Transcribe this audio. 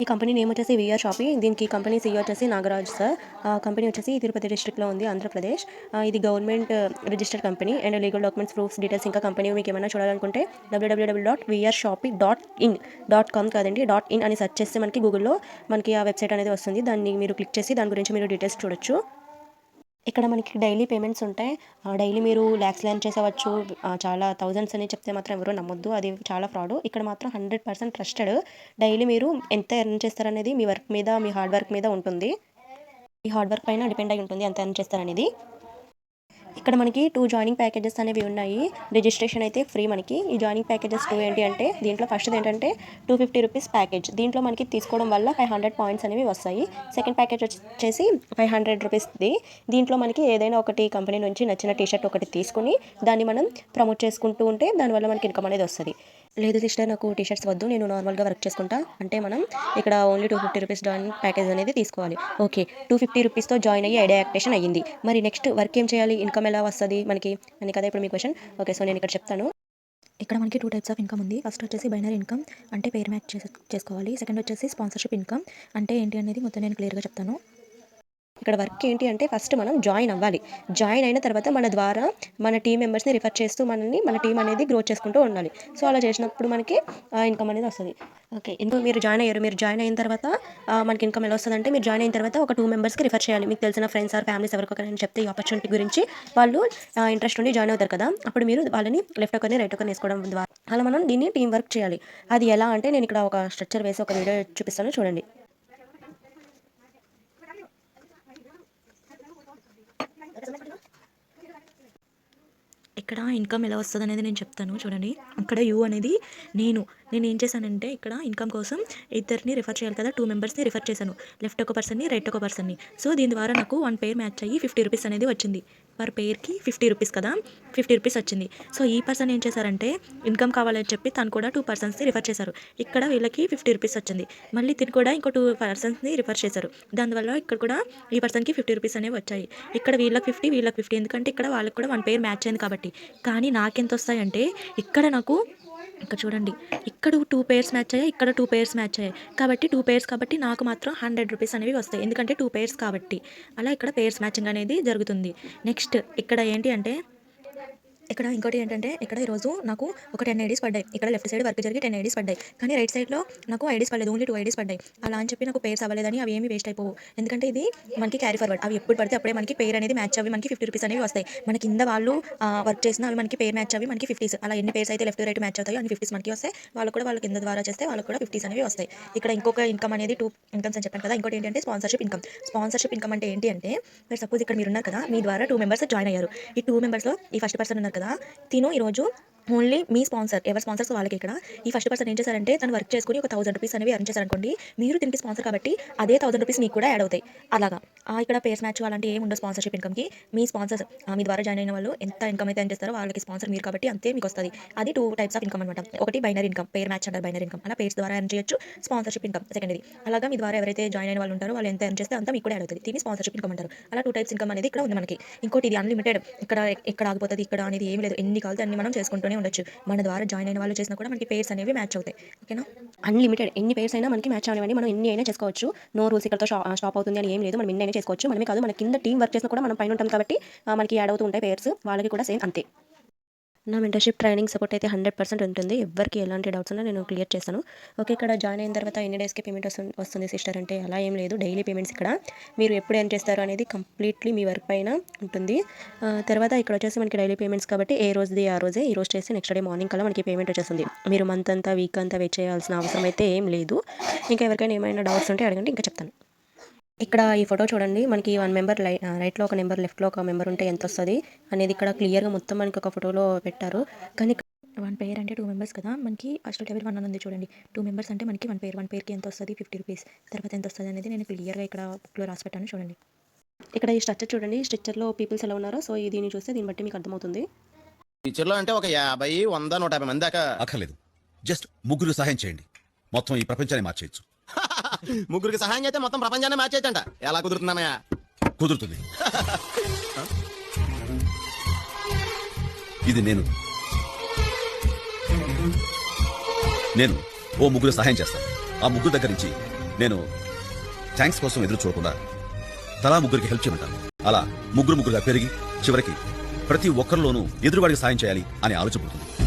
ఈ company name వచ్చేసి we are షాపీ. దీనికి కంపెనీ సీఈఓ వచ్చేసి నాగరాజ్ సార్. కంపెనీ వచ్చేసి తిరుపతి డిస్ట్రిక్ట్లో ఉంది, ఆంధ్రప్రదేశ్. ఇది government registered company and legal documents, proofs, details ఇంకా కంపెనీ మీకు ఏమైనా చూడాలనుకుంటే www.vrshopee.in కాదండి .in అని సెర్చ్ చేస్తే మనకి గూగుల్లో మనకి ఆ వెబ్సైట్ అనేది వస్తుంది. దాన్ని మీరు క్లిక్ చేసి దాని గురించి మీరు డీటెయిల్స్ చూడొచ్చు. ఇక్కడ మనకి డైలీ పేమెంట్స్ ఉంటాయి. డైలీ మీరు ల్యాక్స్ ఎర్న్ చేసేవచ్చు. చాలా థౌజండ్స్ అని చెప్తే మాత్రం ఎవరు నమ్మొద్దు, అది చాలా ఫ్రాడ్. ఇక్కడ మాత్రం 100% ట్రస్టెడ్. డైలీ మీరు ఎంత ఎర్న్ చేస్తారనేది మీ వర్క్ మీద, మీ హార్డ్ వర్క్ మీద ఉంటుంది. ఈ హార్డ్ వర్క్ పైన డిపెండ్ అయి ఉంటుంది ఎంత ఎర్న్ చేస్తారనేది. ఇక్కడ మనకి 2 జాయినింగ్ ప్యాకేజెస్ అనేవి ఉన్నాయి. రిజిస్ట్రేషన్ అయితే ఫ్రీ మనకి. ఈ జాయినింగ్ ప్యాకేజెస్ 2 ఏంటి అంటే, దీంట్లో ఫస్ట్ ఏంటంటే 250 రూపీస్ ప్యాకేజ్. దీంట్లో మనకి తీసుకోవడం వల్ల 500 పాయింట్స్ అనేవి వస్తాయి. సెకండ్ ప్యాకేజ్ వచ్చేసి 500 రూపీస్ది. దీంట్లో మనకి ఏదైనా ఒకటి కంపెనీ నుంచి నచ్చిన టీషర్ట్ ఒకటి తీసుకుని దాన్ని మనం ప్రమోట్ చేసుకుంటూ ఉంటే దానివల్ల మనకి ఇన్కమ్ అనేది వస్తుంది. లేదు సిస్టర్, నాకు టీషర్ట్స్ వద్దు, నేను నార్మల్గా వర్క్ చేసుకుంటా అంటే మనం ఇక్కడ ఓన్లీ 250 రూపీస్ జాయిన్ ప్యాకేజ్ అనేది తీసుకోవాలి. ఓకే, 250 రూపీస్తో జాయిన్ అయ్యి ఐడియా యాక్టివేషన్ అయ్యింది. మరి నెక్స్ట్ వర్క్ ఏం చేయాలి, ఇన్కమ్ ఎలా వస్తుంది మనకి అని కదా ఇప్పుడు మీ క్వశ్చన్. ఓకే, సో నేను ఇక్కడ చెప్తాను. ఇక్కడ మనకి 2 టైప్స్ ఆఫ్ ఇన్కమ్ ఉంది. ఫస్ట్ వచ్చేసి బైనరీ ఇన్కమ్ అంటే పేర్ మ్యాచ్ చేసుకోవాలి. సెకండ్ వచ్చేసి స్పాన్సర్షిప్ ఇన్కమ్ అంటే ఏంటి అనేది మొత్తం నేను క్లియర్గా చెప్తాను. ఇక్కడ వర్క్ ఏంటి అంటే ఫస్ట్ మనం జాయిన్ అవ్వాలి. జాయిన్ అయిన తర్వాత మన ద్వారా మన టీం మెంబర్స్ని రిఫర్ చేస్తూ మన టీం అనేది గ్రోత్ చేసుకుంటూ ఉండాలి. సో అలా చేసినప్పుడు మనకి ఇన్కమ్ అనేది వస్తుంది. ఓకే, ఇందులో మీరు జాయిన్ అయ్యారు. మీరు జాయిన్ అయిన తర్వాత మనకి ఇన్కమ్ ఎలా వస్తుంది అంటే, మీరు జాయిన్ అయిన తర్వాత ఒక 2 మెంబర్స్కి రిఫర్ చేయాలి. మీకు తెలిసిన ఫ్రెండ్స్ ఆర్ ఫ్యామిలీస్ ఎవరికొకరైనా చెప్తే ఈ ఆపర్చునిటీ గురించి వాళ్ళు ఇంట్రెస్ట్ ఉండి జాయిన్ అవుతారు కదా, అప్పుడు మీరు వాళ్ళని లెఫ్ట్ ఒకరిని రైట్ ఒకరిని వేసుకోవడం ద్వారా అలా మనం దీన్ని టీం వర్క్ చేయాలి. అది ఎలా అంటే నేను ఇక్కడ ఒక స్ట్రక్చర్ వేసి ఒక వీడియో చూపిస్తాను, చూడండి. ఇక్కడ ఇన్కమ్ ఎలా వస్తుంది అనేది నేను చెప్తాను, చూడండి. అక్కడ యూ అనేది నేను ఏం చేశానంటే ఇక్కడ ఇన్కమ్ కోసం ఇద్దరిని రిఫర్ చేయాలి కదా, 2 మెంబర్స్ని రిఫర్ చేశాను, లెఫ్ట్ ఒక పర్సన్ని రైట్ ఒక పర్సన్ని. సో దీని ద్వారా నాకు 1 పేర్ మ్యాచ్ అయ్యి 50 రూపీస్ అనేది వచ్చింది. పర్ పేర్కి 50 రూపీస్ కదా, 50 రూపీస్ వచ్చింది. సో ఈ పర్సన్ ఏం చేశారంటే ఇన్కమ్ కావాలని చెప్పి తను కూడా 2 పర్సన్స్ని రిఫర్ చేశారు. ఇక్కడ వీళ్ళకి 50 రూపీస్ వచ్చింది. మళ్ళీ తిని కూడా ఇంకో 2 పర్సన్స్ని రిఫర్ చేశారు. దానివల్ల ఇక్కడ కూడా ఈ పర్సన్కి 50 రూపీస్ అనేవి వచ్చాయి. ఇక్కడ వీళ్ళకి 50, వీళ్ళకి 50, ఎందుకంటే ఇక్కడ వాళ్ళకి కూడా 1 పేర్ మ్యాచ్ అయింది కాబట్టి. కానీ నాకెంత వస్తాయంటే ఇక్కడ నాకు ఇక్కడ చూడండి, ఇక్కడ 2 పేర్స్ మ్యాచ్ అయ్యాయి, ఇక్కడ 2 పేర్స్ మ్యాచ్ అయ్యాయి కాబట్టి 2 పేర్స్ కాబట్టి నాకు మాత్రం 100 రూపీస్ అనేవి వస్తాయి, ఎందుకంటే 2 పేర్స్ కాబట్టి. అలా ఇక్కడ పేర్స్ మ్యాచింగ్ అనేది జరుగుతుంది. నెక్స్ట్ ఇక్కడ ఏంటి అంటే, ఇక్కడ ఇంకోటి ఏంటంటే, ఇక్కడ ఈరోజు నాకు ఒక 10 ఐడీస్ పడ్డాయి. ఇక్కడ లెఫ్ట్ సైడ్ వర్క్ జరిగి 10 ఐడీస్ పడ్డాయి, కానీ రైట్ సైడ్లో నాకు ఐడీస్ పడలేదు, ఓన్లీ 2 ఐడీస్ పడ్డాయి. అలా అని చెప్పి నాకు పేర్స్ అవ్వలేదని అవి ఏమి వేస్ట్ అయిపోవు, ఎందుకంటే ఇది మనకి క్యారీ ఫార్వర్డ్. అవి ఎప్పుడు పడితే అప్పుడే మనకి పేర్ అనేది మ్యాచ్ అవి మనకి 50 రూపీస్ అనేవి వస్తాయి. మన కింద వాళ్ళు వర్క్ చేసిన అవి మనకి పేర్ మ్యాచ్ అవి మనకి 50s. అలా ఎన్ని పేర్స్ అయితే లెఫ్ట్ రైట్ మ్యాచ్ అవుతాయో అన్ని 50s మనకి వస్తాయి. వాళ్ళు కూడా వాళ్ళ కింద ద్వారా చేస్తే వాళ్ళకి కూడా 50s అనేవి వస్తాయి. ఇక్కడ ఇంకొక ఇన్కమ్ అనేది 2 ఇన్కమ్స్ అని చెప్పాను కదా. ఇంకోటి ఏంటంటే స్పాన్సర్షిప్ ఇన్కమ్. స్పాన్సర్షిప్ ఇన్కమ్ అంటే ఏంటి అంటే, మీరు సపోజ్ ఇక్కడ మీరు ఉన్నారు కదా, మీ ద్వారా 2 మెంబర్స్ జాయిన్ అయ్యారు. ఈ 2 మెంబర్స్లో ఈ ఫస్ట్ పర్సన్ ఉన్నారు కదా, తిను ఈరోజు ఓన్లీ మీ స్పాన్సర్, ఎవరు స్పాన్సర్స్ వాళ్ళకి. ఇక్కడ ఈ ఫస్ట్ పర్సన్ ఏం చేశారంటే తను వర్క్ చేసుకుని ఒక 1000 రూపీస్ అనేవి ఎర్న్ చేశారనుకోండి, మీరు దీనికి స్పాన్సర్ కాబట్టి అదే 1000 రూపీస్ మీకు కూడా యాడ్ అవుతాయి. అలాగా ఇక్కడ పేర్స్ మ్యాచ్ అలాంటి ఏమి ఉండదు స్పాన్సర్షిప్ ఇన్కమ్కి. మీ స్పాన్సర్స్ మీ ద్వారా జాయిన్ అయిన వాళ్ళు ఎంత ఇన్కమ్ అయితే ఎర్న్ చేస్తారో వాళ్ళకి స్పాన్సర్ మీరు కాబట్టి అంతే మీకు వస్తుంది. అది 2 టైప్స్ ఆఫ్ ఇన్కమ్ అనమాట. ఒకటి బైనరీ ఇన్కమ్, పేర్ మ్యాచ్ అంటారు బైనరీ ఇన్కమ్, అలా పేర్స్ ద్వారా ఎర్న్ చేయొచ్చు. Sponsorship income secondary. అలాగా మీ ద్వారా ఎవరైతే జాయిన్ అయిన వాళ్ళు ఉంటారో వాళ్ళు ఎంత ఎర్న్ చేస్తే అంతా మీకు కూడా యాడ్ అవుతుంది. దీన్ని స్పాన్సర్షిప్ ఇన్కమ్ అంటారు. అలా 2 టైప్స్ ఇన్కమ్ అనేది ఇక్కడ ఉంది మనకి. ఇంకోటి ఇది అన్లిమిటెడ్. ఇక్కడ ఆగిపోతుంది ఇక్కడ అనేది ఏమి లేదు, ఎన్ని కావాలితే అన్ని మనం చేసుకుంటూనే ఉండొచ్చు. మన ద్వారా జాయిన్ అయిన వాళ్ళు చేసినా కూడా మనకి పేర్స్ అనేవి మ్యాచ్ అవుతాయి. ఓకేనా, అన్లిమిటెడ్ ఎన్ని పేర్స్ అయినా మనకి మ్యాచ్ అవనివ్వండి, మనం ఎన్ని అయినా చేసుకోవచ్చు. నో రూల్స్ ఇక్కడతో స్టాప్ అవుతుంది అని ఏం లేదు, మనం ఎన్ని అయినా చేసుకోవచ్చు. మనమే కాదు, మన కింద టీం వర్క్ చేసినా కూడా మనం పైన ఉంటాం కాబట్టి మనకి యాడ్ అవుతూ ఉంటాయి పేర్స్, వాళ్ళకి కూడా సేమ్ అంతే. నా మెంటర్షిప్ ట్రైనింగ్ సపోర్ట్ అయితే 100% ఉంటుంది. ఎవరికి ఎలాంటి డౌట్స్ ఉన్నా నేను క్లియర్ చేస్తాను. ఓకే, ఇక్కడ జాయిన్ అయిన తర్వాత ఎన్ని డేస్కి పేమెంట్ వస్తుంది సిస్టర్ అంటే అలా ఏం లేదు, డైలీ పేమెంట్స్. ఇక్కడ మీరు ఎప్పుడు ఏం చేస్తారు అనేది కంప్లీట్లీ మీ వర్క్ పైన ఉంటుంది. తర్వాత ఇక్కడ వచ్చేసి మనకి డైలీ పేమెంట్స్ కాబట్టి ఏ రోజుది ఆ రోజే, ఈ రోజు చేసి నెక్స్ట్ డే మార్నింగ్ కల్లా మనకి పేమెంట్ వచ్చేస్తుంది. మీరు మంత్ అంతా వీక్ అంతా వెయిట్ చేయాల్సిన అవసరం అయితే ఏం లేదు. ఇంకా ఎవరికైనా ఏమైనా డౌట్స్ ఉంటే అడగండి, ఇంకా చెప్తాను. ఇక్కడ ఈ ఫోటో చూడండి, మనకి 1 మెంబర్ రైట్లో ఒక నెంబర్, లెఫ్ట్లో ఒక మెంబర్ ఉంటే ఎంత వస్తుంది అనేది ఇక్కడ క్లియర్గా మొత్తం మనకి ఒక ఫోటోలో పెట్టారు. కానీ 1 పేర్ అంటే 2 మెంబర్స్ కదా, మనకి ఫస్ట్ లెవెల్ 1 ఉంది చూడండి. 2 మెంబర్స్ అంటే మనకి 1 పేర్కి ఎంత వస్తుంది 50 రూపీస్. తర్వాత ఎంత వస్తుంది అనేది నేను క్లియర్గా ఇక్కడ బుక్లో రాసి పెట్టాను, చూడండి. ఇక్కడ ఈ స్ట్రక్చర్ చూడండి, స్ట్రక్చర్లో పీపుల్స్ ఎలా ఉన్నారో, సో దీన్ని చూస్తే దీన్ని బట్టి మీకు అర్థమవుతుంది. టీచర్లో అంటే ఒక 50, 100, 150 మంది దాకా అక్కర్లేదు. జస్ట్ ముగ్గురు సహాయం చేయండి, మొత్తం ఈ ప్రపంచాన్ని మార్చేయచ్చు. ముగ్గురికి సహాయం చేస్తే మొత్తం ప్రపంచాన్ని మార్చేయచ్చంట. ఎలా కుదురుతుందన్నయ్య? కుదురుతుంది. ఇది నేను ఓ ముగ్గురు సహాయం చేస్తాను. ఆ ముగ్గురు దగ్గర నుంచి నేను థ్యాంక్స్ కోసం ఎదురు చూడకుండా తలా ముగ్గురికి హెల్ప్ చేయమంటాను. అలా ముగ్గురుగా పెరిగి చివరికి ప్రతి ఒక్కరిలోనూ ఎదురువాడికి సాయం చేయాలి అనే ఆలోచన పుడుతుంది.